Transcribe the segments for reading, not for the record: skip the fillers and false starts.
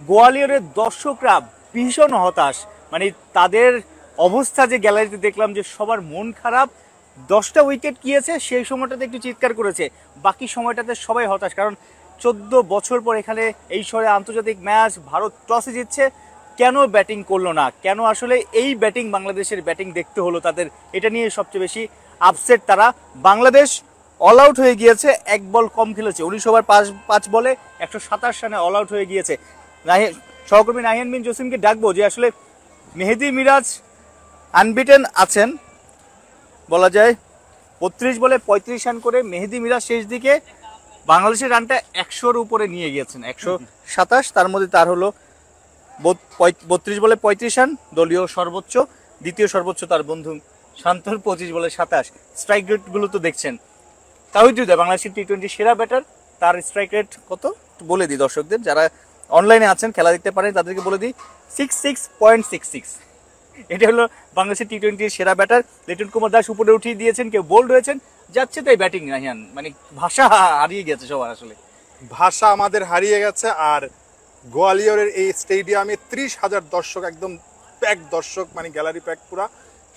গোয়ালিয়রের দর্শকরা ভীষণ হতাশ, মানে তাদের অবস্থা যে গ্যালারিতে দেখলাম যে সবার মন খারাপ। 10টা উইকেট গিয়েছে, সেই সময়টাতে একটু চিৎকার করেছে, বাকি সময়টাতে সবাই হতাশ। কারণ 14 বছর পর এখানে এই শহরে আন্তর্জাতিক ম্যাচ, ভারত টসে জিতছে, কেন ব্যাটিং করলো না, কেন আসলে এই ব্যাটিং বাংলাদেশের ব্যাটিং দেখতে হলো তাদের, এটা নিয়ে সবচেয়ে বেশি আপসেট তারা। বাংলাদেশ অল আউট হয়ে গিয়েছে, এক বল কম খেলেছে, 19 ওভার 5 বলে 127 রানে অল আউট হয়ে গিয়েছে। সহকর্মী নাহিয়ান বিন জসিমকে ডাকবো যে আসলে মেহেদী মিরাজ আনবিটেন আছেন বলা যায়, 32 বলে 35 রান করে মেহেদী মিরাজ শেষ দিকে বাংলাদেশের রানটা 100-র উপরে নিয়ে গিয়েছেন, 127। তার মধ্যে তার হলো 32 বলে 35 রান, দলীয় সর্বোচ্চ। দ্বিতীয় সর্বোচ্চ তার বন্ধু শান্তর 25 বলে 27। স্ট্রাইক রেটগুলো তো দেখছেন। তাহিদ হৃদয় বাংলাদেশের টি-20 সেরা ব্যাটার, তার স্ট্রাইক রেট কত বলে দিই দর্শকদের, যারা অনলাইনে আছেন খেলা দেখতে পারেন তাদেরকে বলে দিই, 66.66। এটা হলো বাংলাদেশের টি-20 সেরা ব্যাটার। লিটন কুমার দাস উপরে উঠিয়ে দিয়েছেন, কেউ বোল্ড হয়েছেন, যাচ্ছে তাই ব্যাটিং। নাহিয়ান, মানে ভাষা হারিয়ে গেছে সবার, আসলে ভাষা আমাদের হারিয়ে গেছে। আর গোয়ালিয়রের এই স্টেডিয়ামে 30,000 দর্শক, একদম প্যাক দর্শক, মানে গ্যালারি প্যাক পুরা।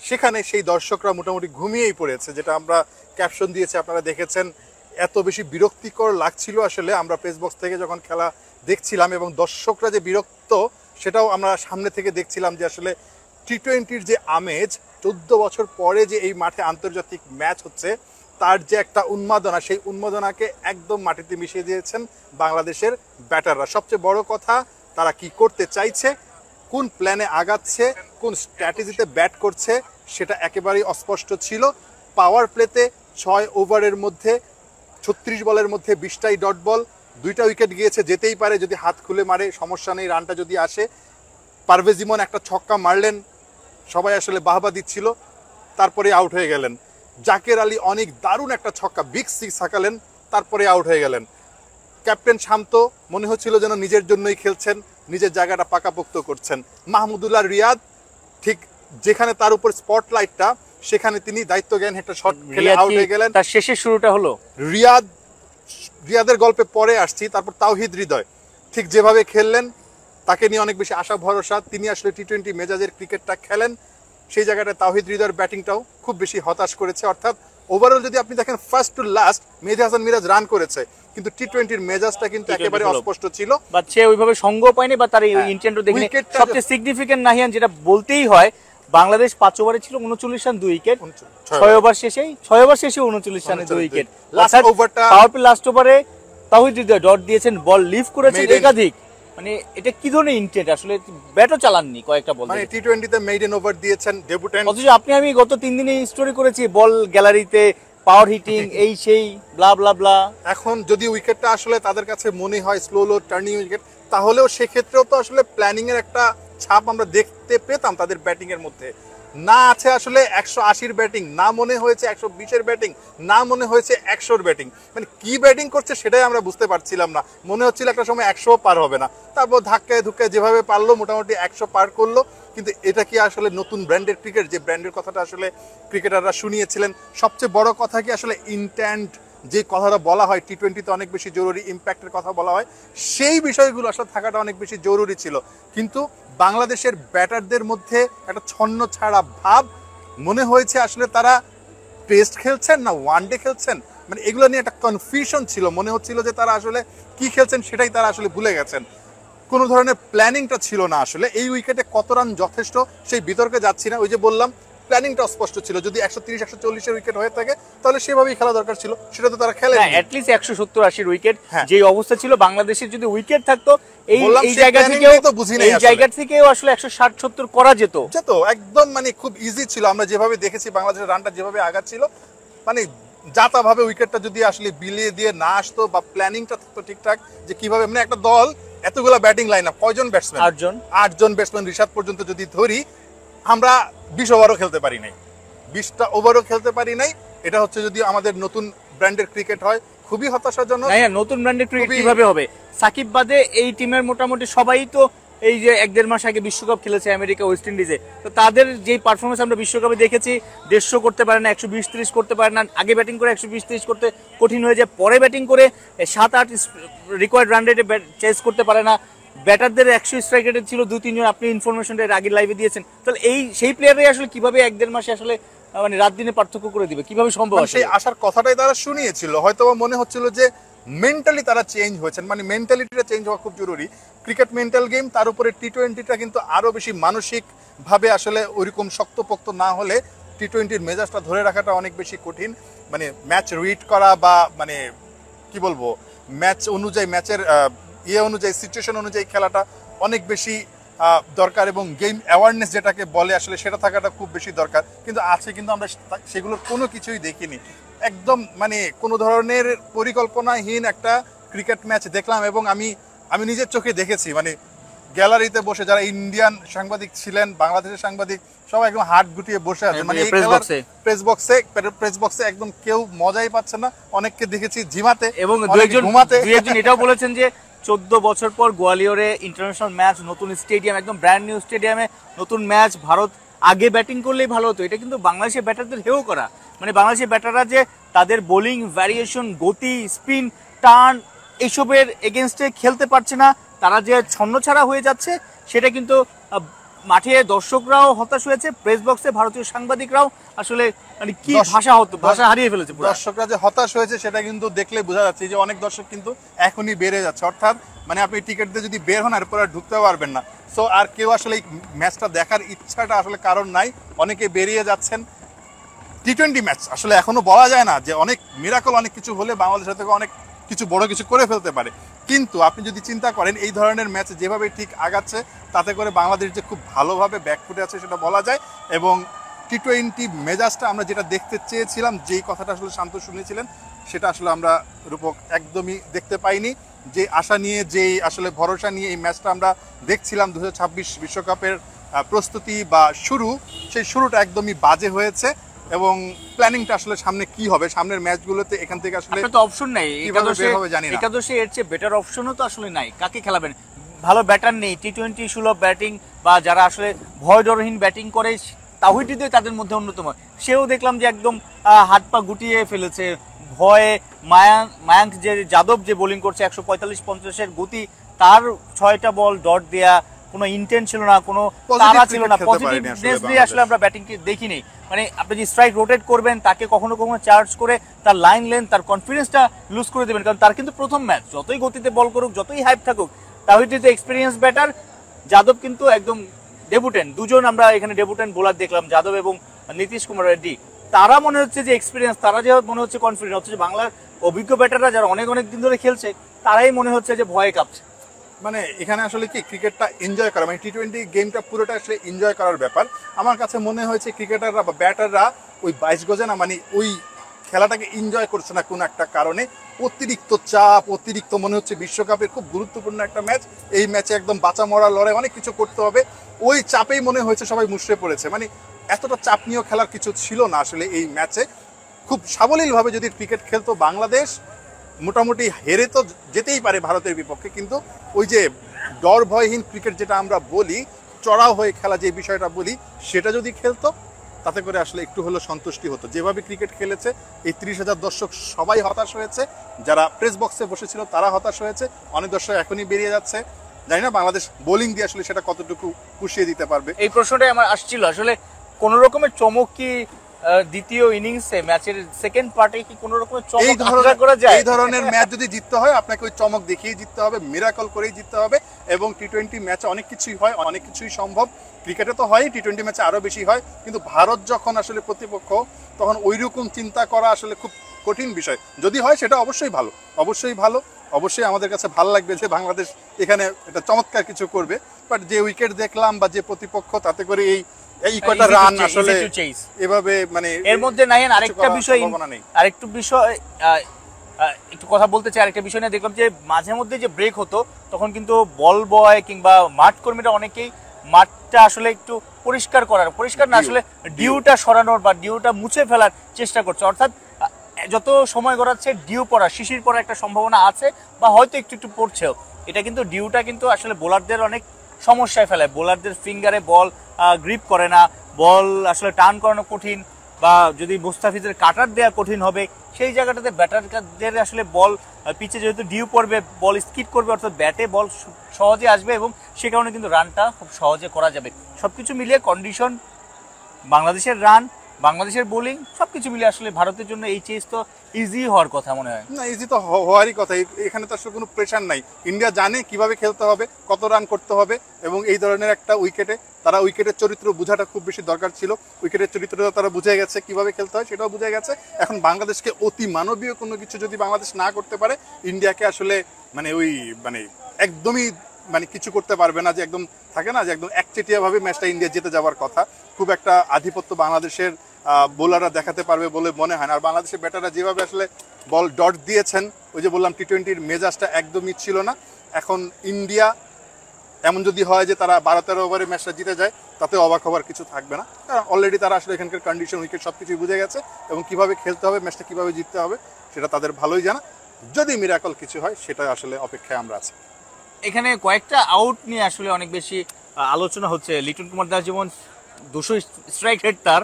সেখানে সেই দর্শকরা মোটামুটি ঘুমিয়েই পড়েছে, যেটা আমরা ক্যাপশন দিয়েছি, আপনারা দেখেছেন। এত বেশি বিরক্তিকর লাগছিল আসলে আমরা প্রেস বক্স থেকে যখন খেলা দেখছিলাম, এবং দর্শকরা যে বিরক্ত সেটাও আমরা সামনে থেকে দেখছিলাম, যে আসলে টি-20-র যে আমেজ, 14 বছর পরে যে এই মাঠে আন্তর্জাতিক ম্যাচ হচ্ছে, তার যে একটা উন্মাদনা, সেই উন্মাদনাকে একদম মাটিতে মিশিয়ে দিয়েছেন বাংলাদেশের ব্যাটাররা। সবচেয়ে বড় কথা, তারা কি করতে চাইছে, কোন প্ল্যানে আগাচ্ছে, কোন স্ট্র্যাটেজিতে ব্যাট করছে, সেটা একেবারেই অস্পষ্ট ছিল। পাওয়ার প্লেতে 6 ওভারের মধ্যে 36 বলের মধ্যে 20টাই ডট বল, 2টা উইকেট গিয়েছে, যেতেই পারে, যদি হাত খুলে মারে সমস্যা নেই, রানটা যদি আসে। পারভেজ ইমন একটা ছক্কা মারলেন, সবাই আসলে বাহবা দিচ্ছিল, তারপরে আউট হয়ে গেলেন। জাকের আলী অনেক দারুণ একটা ছক্কা, বিগ সিক্স হাঁকালেন, তারপরে আউট হয়ে গেলেন। ক্যাপ্টেন শান্ত মনে হচ্ছিল যেন নিজের জন্যই খেলছেন, নিজের জায়গাটা পাকাপোক্ত করছেন। মাহমুদুল্লাহ রিয়াদ ঠিক যেখানে তার উপর স্পটলাইটটা, সেখানে তিনি দায়িত্ব জ্ঞান একটা শট খেলে আউট হয়ে গেলেন। তার শেষের শুরুটা হলো রিয়াদের গল্পে পরে আসছি। তারপর তাওহিদ হৃদয় ঠিক যেভাবে খেললেন, তাকে নিয়ে অনেক বেশি আশা ভরসা। তিনি আসলে টি-20 মেজাজের ক্রিকেটটা খেলেন, সেই জায়গাটায় তাওহিদ হৃদয়ের ব্যাটিংটাও খুব বেশি হতাশ করেছে। অর্থাৎ ওভারঅল যদি আপনি দেখেন, first to last Mehedi Hasan Miraz run করেছে, কিন্তু টি-20-র মেজাজটা কিন্তু একেবারে অস্পষ্ট ছিল, বা সে ওইভাবে সঙ্গ পায়নি, বা তার ইন্টেন্টও দেখিনি। সবচেয়ে সিগনিফিকেন্ট নাহিয়ান যেটা বলতেই হয়, বাংলাদেশ 5 ওভারে ছিল 39 রান 2 উইকেট, 6 ওভার শেষে 39 রানে 2 উইকেট। পাওয়ার প্লে লাস্ট ওভারে তাওহিদ হৃদয় ডট দিয়েছেন, বল লিফট করেছেন একাধিক। মানে এটা কি ধরনের ইন্টেন্ট, আসলে ব্যাটও চালাননি কয়েকটা বল, মানে টি-20-তে মেইডেন ওভার দিয়েছেন ডেবুটেন্ট। অথচ আপনি আমি গত 3 দিনে স্টোরি করেছি, বল গ্যালারিতে পাওয়ার হিটিং, এই সেই ব্লা ব্লা ব্লা। এখন যদি উইকেটটা আসলে তাদের কাছে মনে হয় স্লো টার্নিং উইকেট, তাহলেও সেক্ষেত্রেও তো আসলে প্ল্যানিং এর একটা ছাপ আমরা দেখতে পেতাম তাদের ব্যাটিং এর মধ্যে। না আছে আসলে 180-র ব্যাটিং, না মনে হয়েছে 120-এর ব্যাটিং, না মনে হয়েছে 100-র ব্যাটিং। মানে কি ব্যাটিং করছে সেটাই আমরা বুঝতে পারছিলাম না। মনে হচ্ছিল একটা সময় 100 পার হবে না, তারপর ধাক্কায় ধুক্কায় যেভাবে পারলো মোটামুটি 100 পার করলো। কিন্তু এটা কি আসলে নতুন ব্র্যান্ডের ক্রিকেট, যে ব্র্যান্ডের কথাটা আসলে ক্রিকেটাররা শুনিয়েছিলেন? সবচেয়ে বড় কথা কি, আসলে ইন্টেন্ট যে কথাটা বলা হয় টি-20-তে অনেক বেশি জরুরি, ইম্প্যাক্টের কথা বলা হয়, সেই বিষয়গুলো আসলে থাকাটা অনেক বেশি জরুরি ছিল। কিন্তু বাংলাদেশের ব্যাটারদের মধ্যে একটা ছন্ন ছাড়া ভাব, মনে হয়েছে আসলে তারা টেস্ট খেলছেন না ওয়ানডে খেলছেন, মানে এগুলো নিয়ে একটা কনফিউশন ছিল। মনে হচ্ছিল যে তারা আসলে কি খেলছেন সেটাই তারা আসলে ভুলে গেছেন, কোনো ধরনের প্ল্যানিংটা ছিল না। আসলে এই উইকেটে কত রান যথেষ্ট সেই বিতর্কে যাচ্ছি না, ওই যে বললাম প্ল্যানিংটা অস্পষ্ট ছিল। যদি 130-140-এর উইকেট হয়ে থাকে তাহলে সেভাবেই খেলা দরকার ছিল, সেটা তো তারা খেলে না। অ্যাটলিস্ট 170-80-র উইকেট যে অবস্থা ছিল, বাংলাদেশের যদি উইকেট থাকতো এই জায়গা থেকেও আসলে 160-70 করা যেত। একদম মানে খুব ইজি ছিল। আমরা যেভাবে দেখেছি বাংলাদেশের রানটা যেভাবে আগাচ্ছিল, মানে যাতাভাবে উইকেটটা যদি আসলে বিলিয়ে দিয়ে না আসতো, বা প্ল্যানিংটা থাকতো ঠিকঠাক, যে কিভাবে মানে একটা দল এতগুলো ব্যাটিং লাইন আপ, কয়জন ব্যাটসম্যান, 8জন ব্যাটসম্যান রিশাদ পর্যন্ত যদি ধরি, আমরা 20 ওভারও খেলতে পারি নাই, 20টা ওভারও খেলতে পারি নাই। এটা হচ্ছে যদি আমাদের নতুন ব্র্যান্ডের ক্রিকেট হয়, খুবই হতাশাজনক। নতুন ব্র্যান্ডের ক্রিকেট কিভাবে হবে? সাকিব বাদে এই টিমের মোটামুটি সবাই তো এই যে 1-1.5 মাস আগে বিশ্বকাপ খেলেছে আমেরিকা, ওয়েস্ট ইন্ডিজে, তো তাদের যে পারফরমেন্স আমরা বিশ্বকাপে দেখেছি, 150 করতে পারে না, 120-30 করতে পারে না। আগে ব্যাটিং করে 120-30 করতে কঠিন হয়ে যায়, পরে ব্যাটিং করে 7-8 রিকোয়ার্ড রান রেটে চেস করতে পারে না। ব্যাটারদের 100 স্ট্রাইক রেটে ছিল 2-3 জন, আপনি ইনফরমেশনটা এর আগের লাইভে দিয়েছেন। তাহলে সেই প্লেয়াররাই আসলে কিভাবে 1-1.5 মাসে আসলে মানে রাত দিনে পার্থক্য করে দিবে, কিভাবে সম্ভব? মানে সেই আশার কথাটাই তারা শুনিয়েছিল, হয়তো মনে হচ্ছিল যে মেন্টালি তারা চেঞ্জ হয়েছেন, মানে মেন্টালিটিটা চেঞ্জ হওয়া খুব জরুরি। ক্রিকেট মেন্টাল গেম, তার উপরে টি-20টা কিন্তু আরো বেশি মানসিক ভাবে আসলে ওইরকম শক্তপোক্ত না হলে টি-20-র মেজাজটা ধরে রাখাটা অনেক বেশি কঠিন। মানে ম্যাচ রিড করা বা মানে কি বলবো, ম্যাচ অনুযায়ী ম্যাচের অনুযায়ী সিচুয়েশন অনুযায়ী খেলাটা অনেক বেশি দরকার, এবং গেম অ্যাওয়ারনেস যেটাকে বলে আসলে সেটা থাকাটা খুব বেশি দরকার। কিন্তু আছে, কিন্তু আমরা সেগুলোর কোনো কিছুই দেখিনি। একদম মানে কোনো ধরনের পরিকল্পনাহীন একটা ক্রিকেট ম্যাচ দেখলাম, এবং আমি নিজের চোখে দেখেছি। মানে গ্যালারিতে বসে যারা ইন্ডিয়ান সাংবাদিক ছিলেন, বাংলাদেশের সাংবাদিক, সবাই একদম হাত গুটিয়ে বসে আছে। মানে প্রেস বক্সে একদম কেউ মজাই পাচ্ছে না। অনেককে দেখেছি ঝিমাতে, এবং ঘুমাতে। দুইজন এটাও বলেছেন যে 14 বছর পর গোয়ালিয়রে ইন্টারন্যাশনাল ম্যাচ, নতুন স্টেডিয়াম, একদম ব্র্যান্ড নিউ স্টেডিয়ামে নতুন ম্যাচ, ভারত আগে ব্যাটিং করলেই ভালো হতো। এটা কিন্তু বাংলাদেশের ব্যাটারদের হেও করা। মানে বাংলাদেশের ব্যাটাররা যে তাদের বোলিং ভ্যারিয়েশন, গতি, স্পিন, টার্ন এইসবের এগেনস্টে খেলতে পারছে না, তারা যে ছন্নছাড়া হয়ে যাচ্ছে, সেটা কিন্তু মাঠে দর্শকরাও হতাশ হয়েছে, প্রেস বক্সে ভারতীয় সাংবাদিকরাও আসলে মানে কি ভাষা হারিয়ে ফেলেছে। দর্শকরা যে হতাশ হয়েছে সেটা কিন্তু দেখলে বোঝা যাচ্ছে যে অনেক দর্শক কিন্তু এখনই বেড়ে যাচ্ছে। অর্থাৎ মানে আপনি টিকিট দিয়ে যদি বের হন, এরপর আর ঢুকতে পারবেন না। সো আর কেউ আসলে এই ম্যাচটা দেখার ইচ্ছাটা আসলে কারণ নাই, অনেকে বেরিয়ে যাচ্ছেন। টি-20 ম্যাচ আসলে এখনো বলা যায় না যে অনেক মিরাকল, অনেক কিছু হলে বাংলাদেশ থেকে অনেক কিছু বড় কিছু করে ফেলতে পারে। কিন্তু আপনি যদি চিন্তা করেন এই ধরনের ম্যাচ যেভাবে ঠিক আগাচ্ছে, তাতে করে বাংলাদেশ যে খুব ভালোভাবে ব্যাকফুটে আছে সেটা বলা যায়। এবং টি-20 মেজাজটা আমরা যেটা দেখতে চেয়েছিলাম, যেই কথাটা আসলে শান্ত শুনেছিলেন, সেটা আসলে আমরা রূপক একদমই দেখতে পাইনি। যে আশা নিয়ে, যেই আসলে ভরসা নিয়ে এই ম্যাচটা আমরা দেখছিলাম 2026 বিশ্বকাপের প্রস্তুতি বা শুরু, সেই শুরুটা একদমই বাজে হয়েছে। এবং প্ল্যানিংটা আসলে সামনে কি হবে, সামনের ম্যাচগুলোতে এখান থেকে আসলে তো অপশন নাই, একাদশে এর চেয়ে বেটার অপশনও তো আসলে নাই। কাকে খেলাবেন? ভালো ব্যাটার নেই, টি-20 সুলভ ব্যাটিং বা যারা আসলে ভয় ডরহীন ব্যাটিং করে, তাওহিদ হৃদয় তাদের মধ্যে অন্যতম। সেও দেখলাম যে একদম হাত পা গুটিয়ে ফেলেছে ভয়ে। মায়াঙ্ক যে যাদব যে বোলিং করছে 145-50-এর গতি, তার 6টা বল ডট দেয়া, কোনো ইন্টেন্ট ছিল না, কোনো তারা ছিল না, পজিটিভনেস দিয়ে আসলে আমরা ব্যাটিংকে দেখিনি। মানে আপনি যে স্ট্রাইক রোটেট করবেন, তাকে কখনো কখনো চার্জ করে তার লাইন লেন্থ, তার কনফিডেন্সটা লুজ করে দেবেন। কারণ তার কিন্তু প্রথম ম্যাচ, যতই গতিতে বল করুক, যতই হাইপ থাকুক, তাহিদ হৃদয় এক্সপিরিয়েন্স ব্যাটার, যাদব কিন্তু একদম ডেবুটেন্ট। দুজন আমরা এখানে ডেবুটেন্ট বোলার দেখলাম, যাদব এবং নীতিশ কুমার রেড্ডি। তারা মনে হচ্ছে যে এক্সপিরিয়েন্স, তারা যে মনে হচ্ছে কনফিডেন্ট, হচ্ছে বাংলার অভিজ্ঞ ব্যাটাররা যারা অনেক অনেক দিন ধরে খেলছে, তারাই মনে হচ্ছে যে ভয়ে কাঁপছে। মানে এখানে আসলে কি ক্রিকেটটা এনজয় করা, মানে টি-20 গেমটা পুরোটা আসলে এনজয় করার ব্যাপার। আমার কাছে মনে হয়েছে ক্রিকেটাররা বা ব্যাটাররা ওই 22 গজে না, মানে ওই খেলাটাকে এনজয় করছে না কোনো একটা কারণে। অতিরিক্ত চাপ, অতিরিক্ত মনে হচ্ছে বিশ্বকাপের খুব গুরুত্বপূর্ণ একটা ম্যাচ, এই ম্যাচে একদম বাঁচা মরা লড়াই, অনেক কিছু করতে হবে, ওই চাপেই মনে হয়েছে সবাই মুষড়ে পড়েছে। মানে এতটা চাপ নিয়েও খেলার কিছু ছিল না আসলে এই ম্যাচে। খুব সাবলীলভাবে যদি ক্রিকেট খেলতো বাংলাদেশ, মোটামুটি হেরে তো যেতেই পারে ভারতের বিপক্ষে, কিন্তু ওই যে ডর ভয়হীন ক্রিকেট যেটা আমরা বলি, চড়াও হয়ে খেলা যে বিষয়টা বলি, সেটা যদি খেলতো, তাতে করে আসলে একটু হলেও সন্তুষ্টি হতো। যেভাবে ক্রিকেট খেলেছে, এই 30,000 দর্শক সবাই হতাশ হয়েছে, যারা প্রেস বক্সে বসেছিল তারা হতাশ হয়েছে, অনেক দর্শক এখনই বেরিয়ে যাচ্ছে। জানি না বাংলাদেশ বোলিং দিয়ে আসলে সেটা কতটুকু পুষিয়ে দিতে পারবে। এই প্রশ্নটাই আমার আসছিল, আসলে কোন রকমের চমক কি দ্বিতীয় ইনিংসে ম্যাচের সেকেন্ড পার্টে কি কোন রকমের চমক আশা করা যায়? এই ধরনের ম্যাচ যদি জিততে হয়, আপনাকে ওই চমক দেখিয়ে জিততে হবে, মিরাকল করেই জিততে হবে। এবং টি-20 ম্যাচে অনেক কিছুই হয়, অনেক কিছুই সম্ভব। ক্রিকেটে তো হয়, টি-20 ম্যাচে আরো বেশি হয়। কিন্তু ভারত যখন আসলে প্রতিপক্ষ, তখন ওইরকম চিন্তা করা আসলে খুব কঠিন বিষয়। যদি হয় সেটা অবশ্যই ভালো, অবশ্যই ভালো, অবশ্যই আমাদের কাছে ভালো লাগবে যে বাংলাদেশ এখানে এটা চমৎকার কিছু করবে। বাট যে উইকেট দেখলাম বা যে প্রতিপক্ষ, তাতে করে এই কয়টা রান আসলে এভাবে মানে এর মধ্যে নাই। আরেকটা বিষয়, একটু কথা বলতে চাই, আরেকটা বিষয় নিয়ে দেখলাম যে মাঝে মধ্যে যে ব্রেক হতো, তখন কিন্তু বল বয় কিংবা মাঠ কর্মীরা অনেকেই মাঠটা আসলে একটু পরিষ্কার না আসলে ডিউটা সরানোর বা ডিউটা মুছে ফেলার চেষ্টা করছে। অর্থাৎ যত সময় গড়াচ্ছে ডিউ পড়া, শিশির পড়ার একটা সম্ভাবনা আছে, বা হয়তো একটু একটু পড়ছেও। এটা কিন্তু ডিউটা কিন্তু আসলে বোলারদের অনেক সমস্যায় ফেলে। বোলারদের ফিঙ্গারে বল গ্রিপ করে না, বল আসলে টার্ন করানো কঠিন, বা যদি মুস্তাফিজের কাটার দেওয়া কঠিন হবে, সেই জায়গাটাতে ব্যাটারদের আসলে বল পিচে যেহেতু ডিউ পড়বে, বল স্কিড করবে, অর্থাৎ ব্যাটে বল সহজে আসবে এবং সে কারণে কিন্তু রানটা খুব সহজে করা যাবে। সবকিছু মিলিয়ে কন্ডিশন, বাংলাদেশের রান, বাংলাদেশের বোলিং সবকিছু মিলে আসলে ভারতের জন্য এই চেস তো ইজি হওয়ার কথা মনে হয়। না, ইজি তো হওয়ারই কথা, এখানে তো আসলে কোনো প্রেশার নাই। ইন্ডিয়া জানে কিভাবে খেলতে হবে, কত রান করতে হবে, এবং এই ধরনের একটা উইকেটে তারা উইকেটের চরিত্র বোঝাটা খুব বেশি দরকার ছিল। উইকেটের চরিত্রটা তারা বুঝে গেছে, কিভাবে খেলতে হয় সেটাও বুঝে গেছে। এখন বাংলাদেশকে অতি মানবীয় কোনো কিছু যদি বাংলাদেশ না করতে পারে, ইন্ডিয়াকে আসলে মানে একদমই কিছু করতে পারবে না। যে একদম থাকে না যে একদম একচেটিয়াভাবে ম্যাচটা ইন্ডিয়া জিতে যাওয়ার কথা, খুব একটা আধিপত্য বাংলাদেশের বোলাররা দেখাতে পারবে বলে মনে হয় না। আর বাংলাদেশের ব্যাটাররা যেভাবে আসলে বল ডট দিয়েছেন, ওই যে বললাম টি-20-র মেজাজটা একদমই ছিল না। এখন ইন্ডিয়া এমন যদি হয় যে তারা 12-13 ওভারে ম্যাচটা জিতে যায়, তাতে অবাক হওয়ার কিছু থাকবে না, কারণ অলরেডি তারা আসলে এখানকার কন্ডিশন, উইকেট সব কিছুই বুঝে গেছে এবং কিভাবে খেলতে হবে, ম্যাচটা কিভাবে জিততে হবে সেটা তাদের ভালোই জানা। যদি মিরাকল কিছু হয় সেটা আসলে অপেক্ষায় আমরা আছি। এখানে কয়েকটা আউট নিয়ে আসলে অনেক বেশি আলোচনা হচ্ছে। লিটন কুমার দাস যেমন 200 স্ট্রাইক রেট তার,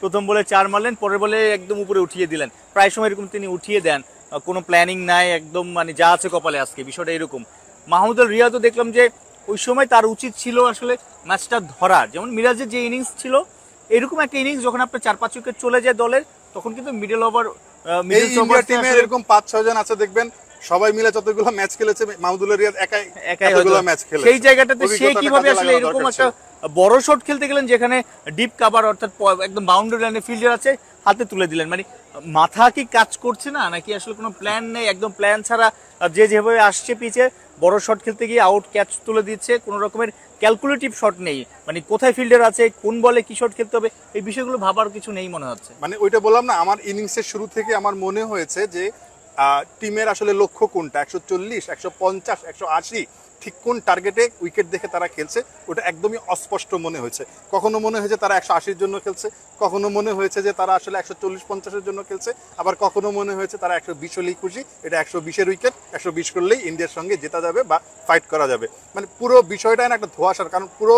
প্রথম বলে 4 মারলেন, পরের বলে একদম উপরে উঠিয়ে দিলেন। প্রায় সময় এরকম তিনি উঠিয়ে দেন, কোনো প্ল্যানিং নাই, একদম যা আছে কপালে আজকে, বিষয়টা এরকম। মাহমুদুল রিয়াদও দেখলাম যে ওই সময় তার উচিত ছিল আসলে ম্যাচটা ধরার, যেমন মিরাজের যে ইনিংস ছিল এরকম একটা ইনিংস যখন আপনার 4-5 উইকেট চলে যায় দলের, তখন কিন্তু মিডল ওভার এরকম 5-6 জন আছে দেখবেন, সবাই মিলে যতগুলো ম্যাচ খেলেছে মাহমুদুল রিয়াদ একাই এতগুলো ম্যাচ খেলেছে। সেই জায়গাটাতে সে কিভাবে আসলে এরকম একটা বড় শট খেলতে গেলেন যেখানে ডিপ কভার, অর্থাৎ একদম বাউন্ডারি লাইনে ফিল্ডার আছে, হাতে তুলে দিলেন। মাথা কি কাজ করছে না, নাকি আসলে কোনো প্ল্যান নেই, একদম প্ল্যান ছাড়া যে যেভাবে আসছে পিচে বড় শট খেলতে গিয়ে আউট ক্যাচ তুলে দিচ্ছে, কোনো রকমের ক্যালকুলেটিভ শট নেই, কোথায় ফিল্ডার আছে, কোন বলে কি শট খেলতে হবে, এই বিষয়গুলো ভাবার কিছু নেই মনে হচ্ছে। ওইটা বললাম না, আমার ইনিংসের শুরু থেকে আমার মনে হয়েছে যে টিমের আসলে লক্ষ্য কোনটা, 140, 150, 180, ঠিক কোন টার্গেটে উইকেট দেখে তারা খেলছে ওটা একদমই অস্পষ্ট মনে হয়েছে। কখনো মনে হয়েছে তারা 180-র জন্য খেলছে, কখনো মনে হয়েছে যে তারা আসলে 140-50-এর জন্য খেলছে, আবার কখনো মনে হয়েছে তারা 120 হলেই খুশি, এটা 120-এর উইকেট, 120 করলেই ইন্ডিয়ার সঙ্গে জেতা যাবে বা ফাইট করা যাবে। পুরো বিষয়টাই না একটা ধোঁয়াশার, কারণ পুরো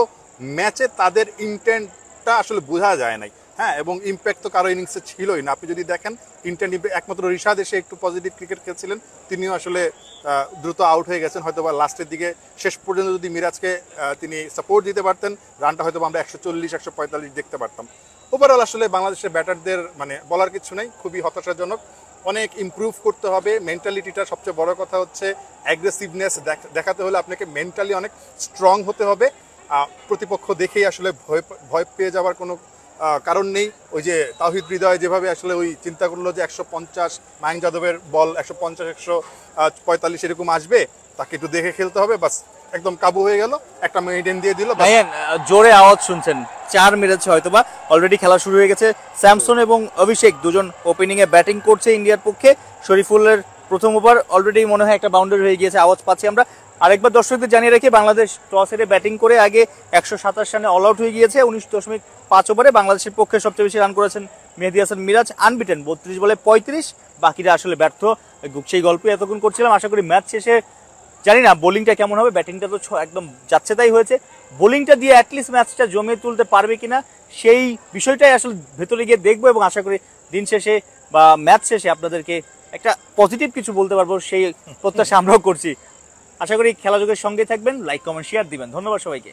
ম্যাচে তাদের ইন্টেন্টটা আসলে বোঝা যায় নাই। হ্যাঁ, এবং ইম্প্যাক্ট তো কারো ইনিংসে ছিলই না। আপনি যদি দেখেন ইন্টেন্ট, একমাত্র রিশাদ এসে একটু পজিটিভ ক্রিকেট খেলছিলেন, তিনিও আসলে দ্রুত আউট হয়ে গেছেন। হয়তো বা লাস্টের দিকে শেষ পর্যন্ত যদি মিরাজকে তিনি সাপোর্ট দিতে পারতেন, রানটা হয়তো আমরা 140-145 দেখতে পারতাম। ওভারঅল আসলে বাংলাদেশের ব্যাটারদের বলার কিছু নেই, খুবই হতাশাজনক। অনেক ইমপ্রুভ করতে হবে মেন্টালিটিটা। সবচেয়ে বড় কথা হচ্ছে অ্যাগ্রেসিভনেস দেখাতে হলে আপনাকে মেন্টালি অনেক স্ট্রং হতে হবে। প্রতিপক্ষ দেখেই আসলে ভয় পেয়ে যাওয়ার কোনো কারণ নেই। ওই যে তাওহিদ হৃদয় যেভাবে আসলে ওই চিন্তা করলো যে 150, মায়াঙ্ক যাদবের বল 150-145 এরকম আসবে, তাকে একটু দেখে খেলতে হবে, বাস একদম কাবু হয়ে গেল, একটা মেইডেন দিয়ে দিল। জোরে আওয়াজ শুনছেন, 4 মেরেছে হয়তোবা, অলরেডি খেলা শুরু হয়ে গেছে। স্যামসন এবং অভিষেক দুজন ওপেনিং এ ব্যাটিং করছে ইন্ডিয়ার পক্ষে। শরীফুলের প্রথম ওভার অলরেডি মনে হয় একটা বাউন্ডারি হয়ে গিয়েছে, আওয়াজ পাচ্ছি আমরা। আরেকবার দর্শকদের জানিয়ে রাখি, বাংলাদেশ টস হেরে ব্যাটিং করে আগে 127 রানে অল আউট হয়ে গিয়েছে। 19.5 ওভারে বাংলাদেশের পক্ষে সবচেয়ে বেশি রান করেছেন মেহেদী হাসান মিরাজ, আনবিটেন 32 বলে 35, বাকিরা আসলে ব্যর্থ। সেই গল্পই এতক্ষণ করছিলাম। আশা করি ম্যাচ শেষে, জানি না বোলিংটা কেমন হবে, ব্যাটিংটা তো একদম যাচ্ছে তাই হয়েছে, বোলিংটা দিয়ে অ্যাটলিস্ট ম্যাচটা জমিয়ে তুলতে পারবে কিনা সেই বিষয়টাই আসলে ভেতরে গিয়ে দেখবো, এবং আশা করি দিন শেষে বা ম্যাচ শেষে আপনাদেরকে একটা পজিটিভ কিছু বলতে পারবো, সেই প্রত্যাশা আমরাও করছি। আশা করি খেলাযোগের সঙ্গে থাকবেন, লাইক কমেন্ট শেয়ার দিবেন। ধন্যবাদ সবাইকে।